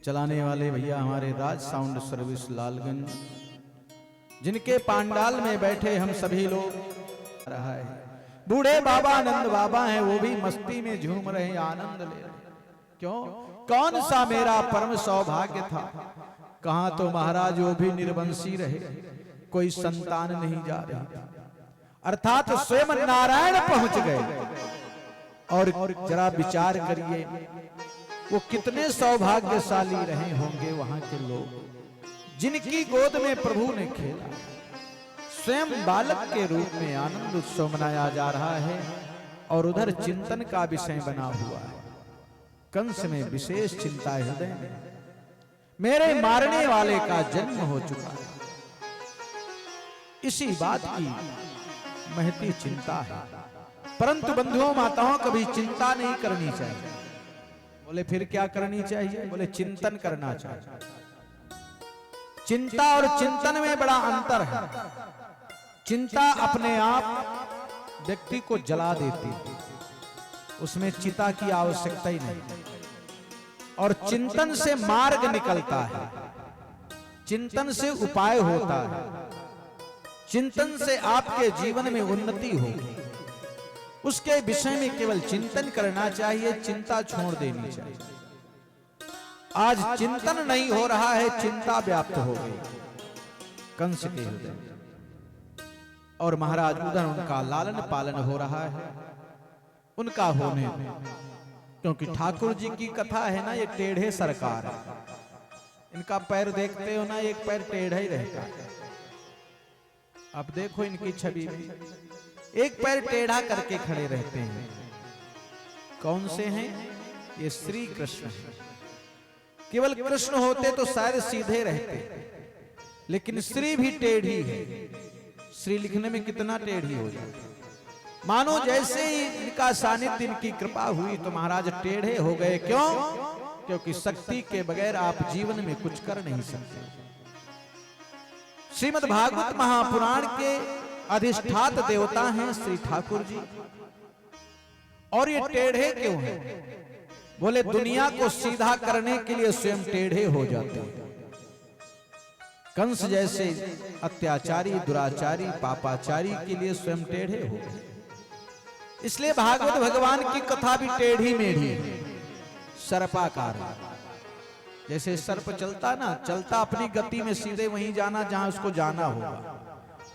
चलाने वाले भैया हमारे राज साउंड सर्विस लालगंज, जिनके पांडाल में बैठे हम सभी लोग रहा है। बूढ़े बाबा आनंद बाबा हैं, वो भी मस्ती में झूम रहे हैं, आनंद ले रहे हैं। क्यों? कौन सा मेरा परम सौभाग्य था, कहां तो महाराज वो भी निर्वंशी रहे, कोई संतान नहीं जा रही, अर्थात स्वयं नारायण पहुंच गए। और जरा विचार करिए वो कितने सौभाग्यशाली रहे होंगे वहां के लोग, जिनकी गोद में प्रभु ने खेला। स्वयं बालक के रूप में आनंद उत्सव मनाया जा रहा है और उधर चिंतन का विषय बना हुआ है। कंस में विशेष चिंता हृदय में, मेरे मारने वाले का जन्म हो चुका है, इसी बात की महती चिंता है। परंतु बंधुओं माताओं कभी चिंता नहीं करनी चाहिए। बोले फिर क्या करनी चाहिए? बोले चिंतन करना चाहिए। चिंता और चिंतन में बड़ा अंतर है। चिंता अपने आप व्यक्ति को जला देती है, उसमें चिता की आवश्यकता ही नहीं। और चिंतन से मार्ग निकलता है, चिंतन से उपाय होता है, चिंतन से आपके जीवन में उन्नति होगी। उसके विषय में केवल चिंतन करना चाहिए, चिंता छोड़ देनी चाहिए। आज चिंतन नहीं हो रहा है, चिंता व्याप्त हो गई कंस के हृदय, और महाराज उधर उनका लालन पालन हो रहा है। उनका होने क्योंकि ठाकुर जी की कथा है ना, ये टेढ़े सरकार है। इनका पैर देखते हो ना, एक पैर टेढ़ा ही रहता है। अब देखो इनकी छवि में एक पैर टेढ़ा करके खड़े रहते हैं। कौन से हैं? ये श्री कृष्ण हैं। केवल कृष्ण होते तो शायद सीधे रहते, लेकिन श्री भी टेढ़ी है। श्री लिखने में कितना टेढ़ी हो जाती, मानो जैसे ही इनका सानिध्य, इनकी कृपा हुई तो महाराज टेढ़े हो गए। क्यों? क्योंकि शक्ति के बगैर आप जीवन में कुछ कर नहीं सकते। श्रीमद् भागवत महापुराण के अधिष्ठात देवता हैं श्री ठाकुर जी, और ये टेढ़े क्यों हैं? बोले दुनिया को सीधा करने के लिए स्वयं टेढ़े हो जाते हैं। कंस जैसे अत्याचारी, दुराचारी, पापाचारी के लिए स्वयं टेढ़े हो गए। इसलिए भागवत भगवान की कथा भी टेढ़ी मेढ़ी है, सर्पाकार। जैसे सर्प चलता ना, चलता अपनी गति में सीधे वहीं जाना जहां उसको जाना होगा,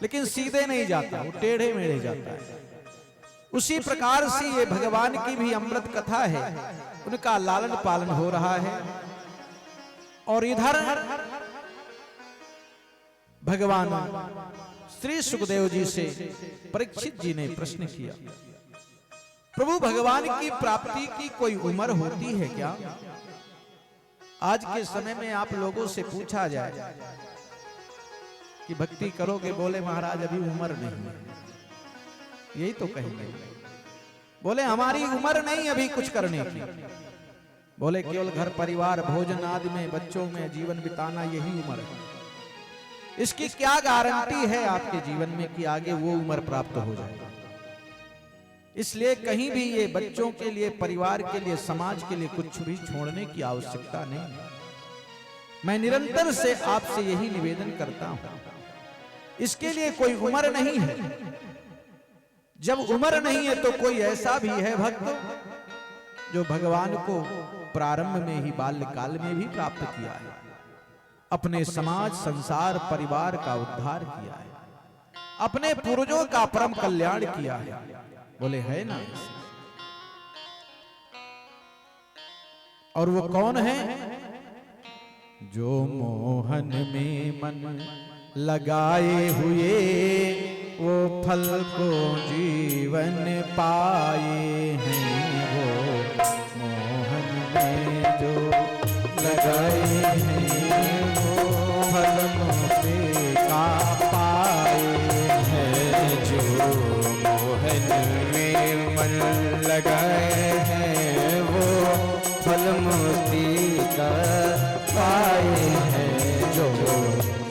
लेकिन सीधे नहीं जाता, वो टेढ़े मेढ़े जाता है। उसी प्रकार से ये भगवान की भी अमृत कथा है, उनका लालन पालन हो रहा है। और इधर भगवान श्री सुखदेव जी से परीक्षित जी ने प्रश्न किया, प्रभु भगवान की प्राप्ति की कोई उम्र होती है क्या? आज के समय में आप लोगों से पूछा जाए कि भक्ति करोगे, बोले महाराज अभी उम्र नहीं है, यही तो कहेंगे। बोले हमारी उम्र नहीं अभी कुछ करने की। बोले केवल घर परिवार, भोजन आदि में, बच्चों में जीवन बिताना, यही उम्र है। इसकी क्या गारंटी है आपके जीवन में कि आगे वो उम्र प्राप्त हो जाए? इसलिए कहीं भी ये बच्चों के लिए, परिवार के लिए, समाज के लिए कुछ भी छोड़ने की आवश्यकता नहीं। मैं निरंतर से आपसे यही निवेदन करता हूं, इसके लिए कोई उम्र नहीं है। जब उम्र नहीं है तो कोई ऐसा भी है भक्त जो भगवान को प्रारंभ में ही, बाल्यकाल में भी प्राप्त किया है, अपने समाज, संसार, परिवार का उद्धार किया है, अपने पूर्वजों का परम कल्याण किया है। बोले है ना? और वो कौन है? जो मोहन में मन लगाए हुए वो फल को जीवन पाए हैं। वो मोहन में जो लगाए हैं वो फल मुक्ति का पाए हैं। जो मोहन में मन लगाए हैं वो फल मुक्ति का पाए हैं। जो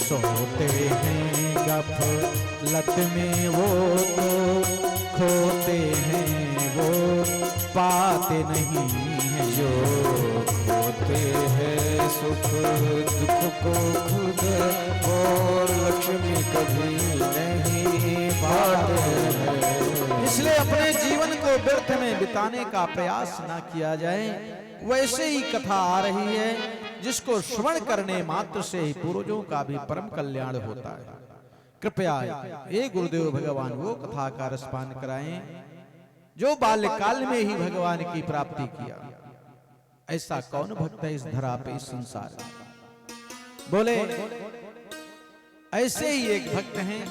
सोते हैं गफलत में वो तो खोते हैं, वो पाते नहीं हैं। जो खोते हैं सुख कभी नहीं बाटे। इसलिए अपने जीवन को व्यर्थ में बिताने का प्रयास ना किया जाए। वैसे ही कथा आ रही है जिसको श्रवण करने मात्र से ही पूर्वजों का भी परम कल्याण होता है। कृपया ये गुरुदेव भगवान वो कथा का रसपान कराएं जो बाल्यकाल में ही भगवान की प्राप्ति किया। ऐसा कौन भक्त है इस धरा पे, इस संसार में? बोले ऐसे ही एक भक्त हैं,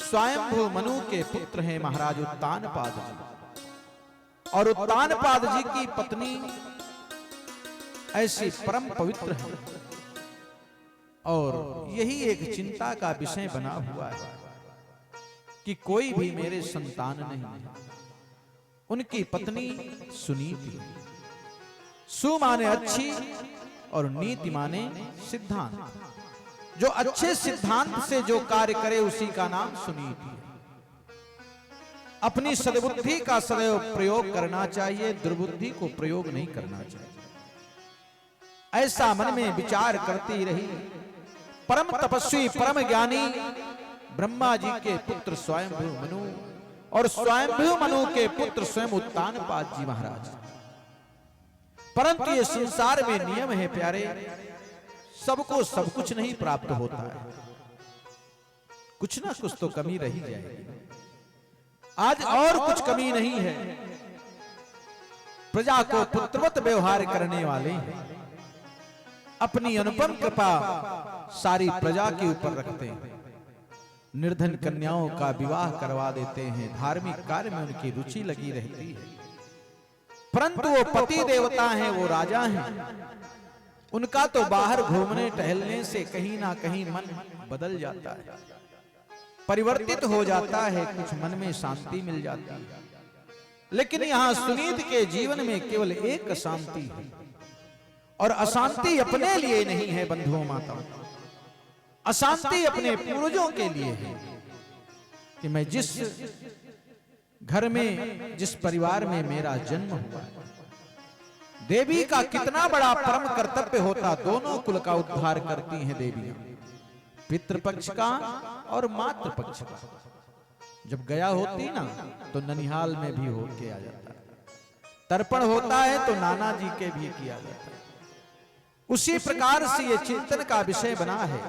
स्वयंभू मनु के पुत्र हैं महाराज उत्तानपाद जी। और उत्तानपाद जी की पत्नी ऐसी परम पवित्र है और यही एक चिंता का विषय बना हुआ है कि कोई भी मेरे संतान नहीं है। उनकी पत्नी सुनीति, सु माने अच्छी और नीति माने सिद्धांत। जो अच्छे सिद्धांत से जो कार्य करे उसी का नाम सुनीति है। अपनी सद्बुद्धि का सदैव प्रयोग करना चाहिए, दुर्बुद्धि को प्रयोग नहीं करना चाहिए। ऐसा मन में विचार करती रही। परम तपस्वी परम ज्ञानी ब्रह्मा जी के पुत्र स्वयंभू मनु और स्वयंभू मनु के पुत्र स्वयं उत्तानपाद जी महाराज। परंतु ये संसार में नियम है प्यारे, सबको सब कुछ नहीं प्राप्त होता है, कुछ ना कुछ तो कमी रही जाएगी। आज और कुछ कमी नहीं है। प्रजा को पुत्रवत व्यवहार करने वाले हैं, अपनी अनुपम कृपा सारी प्रजा के ऊपर रखते हैं, निर्धन कन्याओं का विवाह करवा देते हैं, धार्मिक कार्य में उनकी रुचि लगी रहती है। परंतु वो पति देवता हैं, वो राजा हैं, उनका तो बाहर घूमने टहलने से कहीं ना कहीं मन बदल जाता है, परिवर्तित हो जाता है, कुछ मन में शांति मिल जाती है। लेकिन यहां सुनीति के जीवन में केवल एक शांति है, और अशांति अपने लिए नहीं है बंधुओं माताओं, अशांति अपने पूर्वजों के लिए है कि मैं जिस घर में, जिस परिवार में मेरा जन्म हुआ, देवी का कितना बड़ा परम कर्तव्य होता। दोनों कुल का उद्धार करती हैं देवियां, पितृपक्ष का और मातृपक्ष का। जब गया होती ना तो ननिहाल में भी होके आ जाता है, तर्पण होता है तो नाना जी के भी किया जाता है। उसी प्रकार से ये चिंतन का विषय बना है,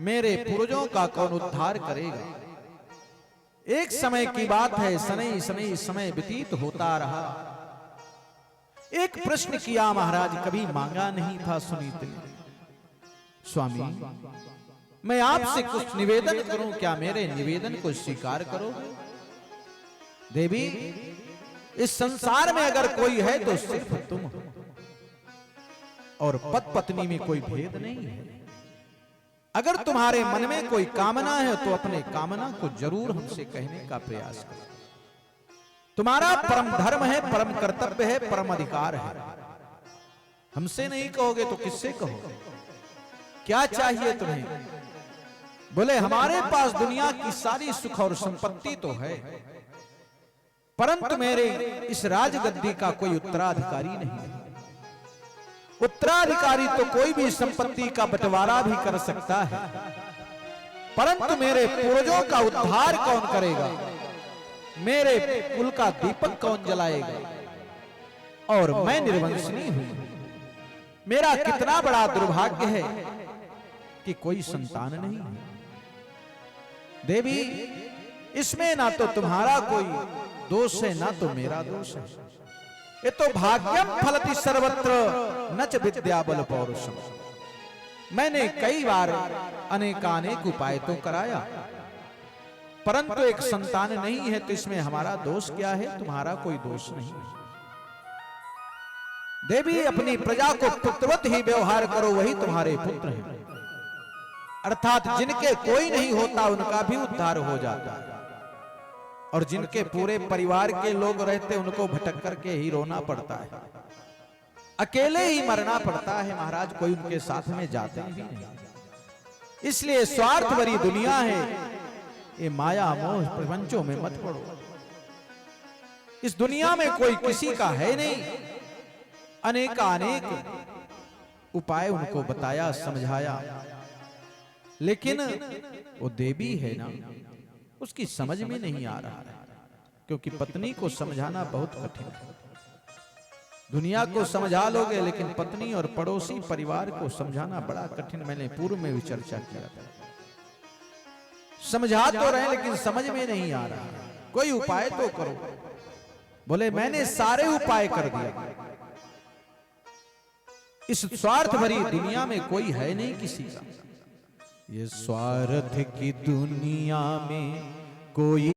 मेरे पूर्वजों का कौन उद्धार करेगा। एक समय की बात है, सनई सनई समय व्यतीत होता रहा। एक प्रश्न किया महाराज, कभी मांगा नहीं था सुनीति ने, स्वामी मैं आपसे कुछ निवेदन करूं, क्या मेरे निवेदन को स्वीकार करो? देवी इस संसार में अगर कोई है तो सिर्फ तुम हो, और पति पत्नी में कोई भेद नहीं है। अगर तुम्हारे मन में कोई कामना है तो अपने कामना को जरूर हमसे कहने का प्रयास करो। तुम्हारा परम धर्म है, परम कर्तव्य है, परम अधिकार है। हमसे नहीं कहोगे तो किससे कहोगे? क्या चाहिए तुम्हें? बोले हमारे पास दुनिया की सारी सुख और संपत्ति तो है, परंतु मेरे इस राजगद्दी का कोई उत्तराधिकारी नहीं है। उत्तराधिकारी तो कोई भी संपत्ति का बंटवारा भी कर सकता है, परंतु मेरे पूर्वजों का उद्धार कौन करेगा? मेरे कुल का दीपक कौन जलाएगा? और मैं निर्वंशनी हूं। मेरा कितना बड़ा दुर्भाग्य है कि कोई संतान नहीं है। देवी इसमें ना तो तुम्हारा कोई दोष है, ना तो मेरा दोष है। ये तो भाग्यम फलति सर्वत्र न च विद्या बल पौरुषम। मैंने कई बार अनेकानेक उपाय तो कराया, परंतु एक संतान नहीं है, तो इसमें हमारा दोष क्या है? तुम्हारा कोई दोष नहीं है। देवी अपनी प्रजा को पुत्रवत ही व्यवहार करो, वही तुम्हारे पुत्र हैं। अर्थात जिनके कोई नहीं होता उनका भी उद्धार हो जाता है, और जिनके पूरे परिवार के लोग रहते उनको भटक करके ही रोना पड़ता है, अकेले ही मरना पड़ता है महाराज, कोई उनके साथ में जाते भी नहीं। इसलिए स्वार्थ भरी दुनिया है, ये माया मोह प्रपंचों में मत पड़ो। इस दुनिया में कोई किसी का है नहीं। अनेकानेक उपाय उनको बताया, समझाया, लेकिन वो देवी है ना, उसकी समझ में नहीं आ रहा है, क्योंकि पत्नी को समझाना बहुत कठिन है। दुनिया को समझा लोगे, लेकिन पत्नी और पड़ोसी परिवार को समझाना बड़ा कठिन। मैंने पूर्व में भी चर्चा किया था। समझा तो रहे लेकिन समझ में नहीं आ रहा, कोई उपाय तो करो। बोले मैंने सारे उपाय कर दिया, इस स्वार्थ भरी दुनिया में कोई है नहीं किसी का। ये स्वार्थ की दुनिया में कोई